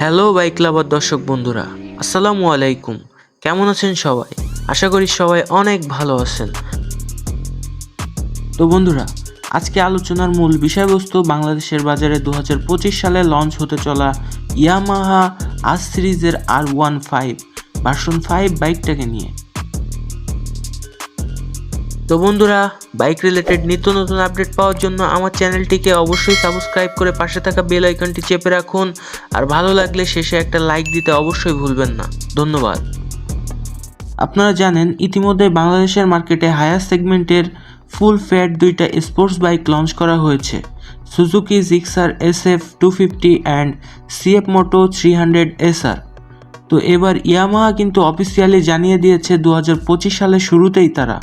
Hello bike লাভার দর্শক বন্ধুরা, আসসালামু আলাইকুম। কেমন আছেন সবাই? আশা করি সবাই অনেক ভালো আছেন। তো বন্ধুরা, আজকে আলোচনার মূল বিষয়বস্তু বাংলাদেশের বাজারে 2025 সালে লঞ্চ হতে চলা ইয়ামাহা আর সিরিজের R15 ভার্সন 5 বাইকটাকে নিয়ে। তো বন্ধুরা, বাইক রিলেটেড নিত্য নতুন আপডেট পাওয়ার জন্য আমার চ্যানেলটিকে অবশ্যই সাবস্ক্রাইব করে পাশে থাকা বেল আইকনটি চেপে রাখুন। আর ভালো লাগলে শেষে একটা লাইক দিতে অবশ্যই ভুলবেন না। ধন্যবাদ। আপনারা জানেন, ইতিমধ্যে বাংলাদেশের মার্কেটে হায়ার সেগমেন্টের ফুল ফ্যাট দুইটা স্পোর্টস বাইক লঞ্চ করা হয়েছে, Suzuki Gixxer SF250 and CF Moto 300 SR। তো এবার ইয়ামাহা কিন্তু অফিসিয়ালি জানিয়ে দিয়েছে 2025 সালের শুরুতেই তারা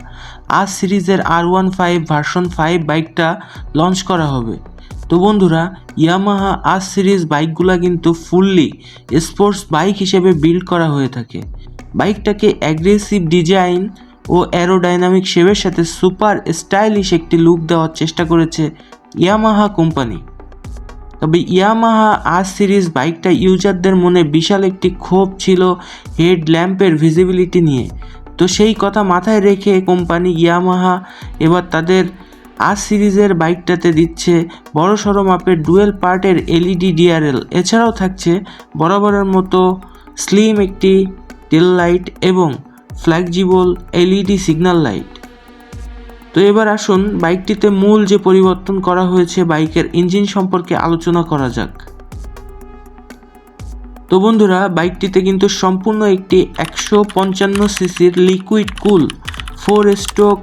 আর সিরিজের R15 ভার্সন 5 বাইকটা লঞ্চ করা হবে। তো বন্ধুরা, ইয়ামাহা আর সিরিজ বাইকগুলো কিন্তু ফুললি স্পোর্টস বাইক হিসেবে বিল্ড করা হয়ে থাকে। বাইকটাকে অ্যাগ্রেসিভ ডিজাইন ও অ্যারোডাইনামিক শেপের সাথে সুপার স্টাইলিশ একটি লুক দেওয়ার চেষ্টা করেছে ইয়ামাহা কোম্পানি। তবে ইয়ামাহা আর সিরিজ বাইকটা ইউজারদের মনে বিশাল একটি ক্ষোভ ছিল হেড ল্যাম্পের ভিজিবিলিটি নিয়ে। তো সেই কথা মাথায় রেখে কোম্পানি ইয়ামাহা এবার তাদের আর সিরিজের বাইকটাতে দিচ্ছে বড়সড় মাপের ডুয়েল পার্টের LED DRL, এছাড়াও থাকছে বরাবরের মতো স্লিম একটি টেল লাইট এবং ফ্লেক্সিবল LED সিগন্যাল লাইট। তো এবার আসুন বাইকটিতে মূল যে পরিবর্তন করা হয়েছে বাইকের ইঞ্জিন সম্পর্কে আলোচনা করা যাক। তো বন্ধুরা, বাইকটিতে কিন্তু সম্পূর্ণ একটি 155 সিসির লিকুইড কুল 4 স্ট্রোক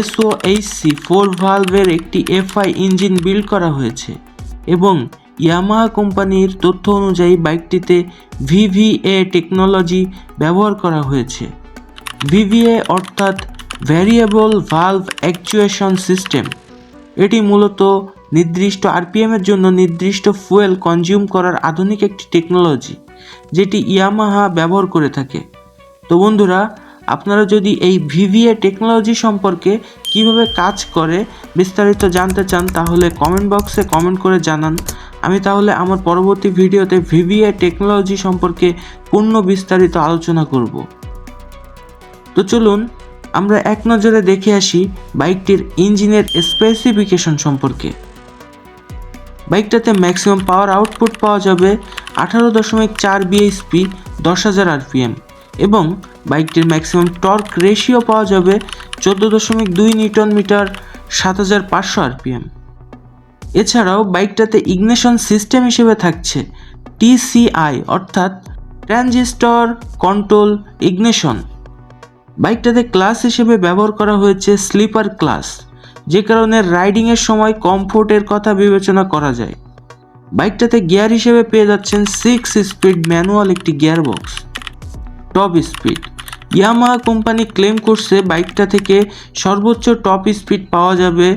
SOHC 4 ভালভের একটি FI ইঞ্জিন বিল্ড করা হয়েছে এবং ইয়ামাহা কোম্পানির তথ্য অনুযায়ী বাইকটিতে VVA টেকনোলজি ব্যবহার করা হয়েছে। VVA অর্থাৎ ভ্যারিয়েবল ভালভ অ্যাকচুয়েশন সিস্টেম। এটি মূলত নির্দিষ্ট RPM এর জন্য নির্দিষ্ট ফুয়েল কনজিউম করার আধুনিক একটি টেকনোলজি, যেটি ইয়ামাহা ব্যবহার করে থাকে। তো বন্ধুরা, আপনারা যদি এই VVA টেকনোলজি সম্পর্কে কিভাবে কাজ করে বিস্তারিত জানতে চান তাহলে কমেন্ট বক্সে কমেন্ট করে জানান। আমি তাহলে আমার পরবর্তী ভিডিওতে VVA টেকনোলজি সম্পর্কে পূর্ণ বিস্তারিত আলোচনা করব। তো চলুন আমরা এক নজরে দেখে আসি বাইকটির ইঞ্জিনের স্পেসিফিকেশন সম্পর্কে। বাইকটাতে ম্যাক্সিমাম পাওয়ার আউটপুট পাওয়া যাবে 18.4 bhp 10,000 RPM এবং বাইকটির ম্যাক্সিমাম টর্ক রেশিও পাওয়া যাবে 14.2 নিউটন মিটার 7,500 RPM। এছাড়াও বাইকটাতে ইগনিশন সিস্টেম হিসেবে থাকছে TCI অর্থাৎ ট্রানজিস্টর কন্ট্রোল ইগনিশন। বাইকটাতে ক্লাস হিসেবে ব্যবহার করা হয়েছে স্লিপার ক্লাস, যে কারণে রাইডিংয়ের সময় কমফোর্টের কথা বিবেচনা করা যায়। বাইকটাতে গিয়ার হিসেবে পেয়ে যাচ্ছেন 6 স্পিড ম্যানুয়াল একটি gear box. Top speed, Yamaha company claim করছে বাইকটা থেকে সর্বোচ্চ টপ স্পিড পাওয়া যাবে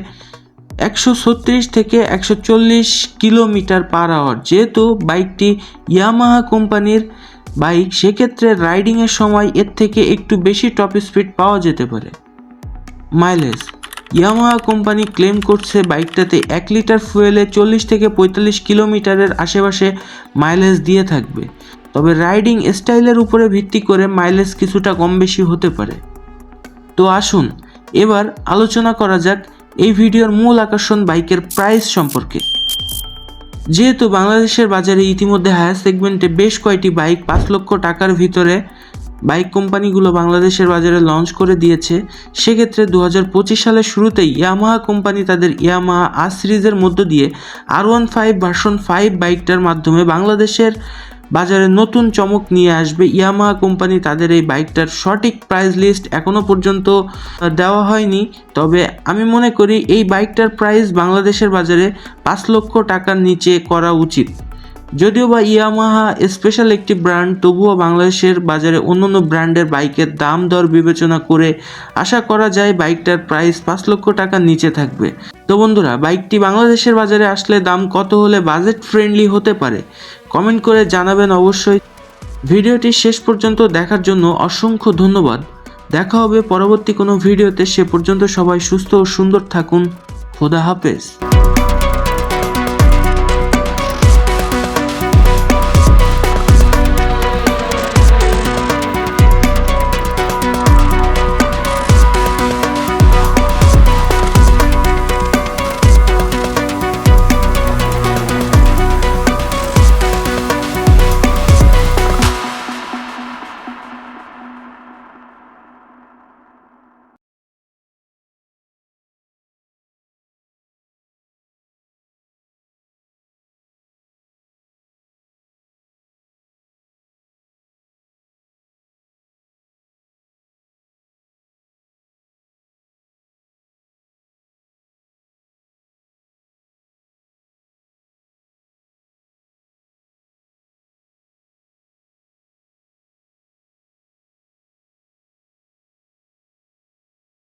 136 থেকে 140 km/h। যেহেতু বাইকটি ইয়ামাহা কোম্পানির বাইক, সেক্ষেত্রে রাইডিংয়ের সময় এর থেকে একটু বেশি টপ স্পিড পাওয়া যেতে পারে। মাইলেজ, ইয়ামাহা কোম্পানি ক্লেম করছে বাইকটাতে 1 লিটার ফুয়েলে 40 থেকে 45 কিলোমিটারের আশেপাশে মাইলেজ দিয়ে থাকবে। তবে রাইডিং স্টাইলের উপরে ভিত্তি করে মাইলেজ কিছুটা কম বেশি হতে পারে। তো আসুন এবার আলোচনা করা যাক এই ভিডিওর মূল আকর্ষণ বাইকের প্রাইস সম্পর্কে। যেহেতু বাংলাদেশের বাজারে ইতিমধ্যে হায়ার সেগমেন্টে বেশ কয়েকটি বাইক 5 লক্ষ টাকার ভিতরে বাইক কোম্পানিগুলো বাংলাদেশের বাজারে লঞ্চ করে দিয়েছে, সেক্ষেত্রে 2025 সালের শুরুতেই ইয়ামাহা কোম্পানি তাদের ইয়ামাহা আর সিরিজের মধ্য দিয়ে R15 ভার্সন 5 বাইকটার মাধ্যমে বাংলাদেশের বাজারে নতুন চমক নিয়ে আসবে। ইয়ামাহা কোম্পানি তাদের এই বাইকটার সঠিক প্রাইস লিস্ট এখনও পর্যন্ত দেওয়া হয়নি, তবে আমি মনে করি এই বাইকটার প্রাইস বাংলাদেশের বাজারে 5 লক্ষ টাকার নিচে করা উচিত। যদিও বা ইয়ামাহা স্পেশাল একটি ব্র্যান্ড, তবুও বাংলাদেশের বাজারে অন্যান্য ব্র্যান্ডের বাইকের দাম দর বিবেচনা করে আশা করা যায় বাইকটার প্রাইস 5 লক্ষ টাকার নিচে থাকবে। তো বন্ধুরা, বাইকটি বাংলাদেশের বাজারে আসলে দাম কত হলে বাজেট ফ্রেন্ডলি হতে পারে কমেন্ট করে জানাবেন অবশ্যই। ভিডিওটি শেষ পর্যন্ত দেখার জন্য অসংখ্য ধন্যবাদ। দেখা হবে পরবর্তী কোনো ভিডিওতে। সে পর্যন্ত সবাই সুস্থ ও সুন্দর থাকুন। খোদা হাফেজ।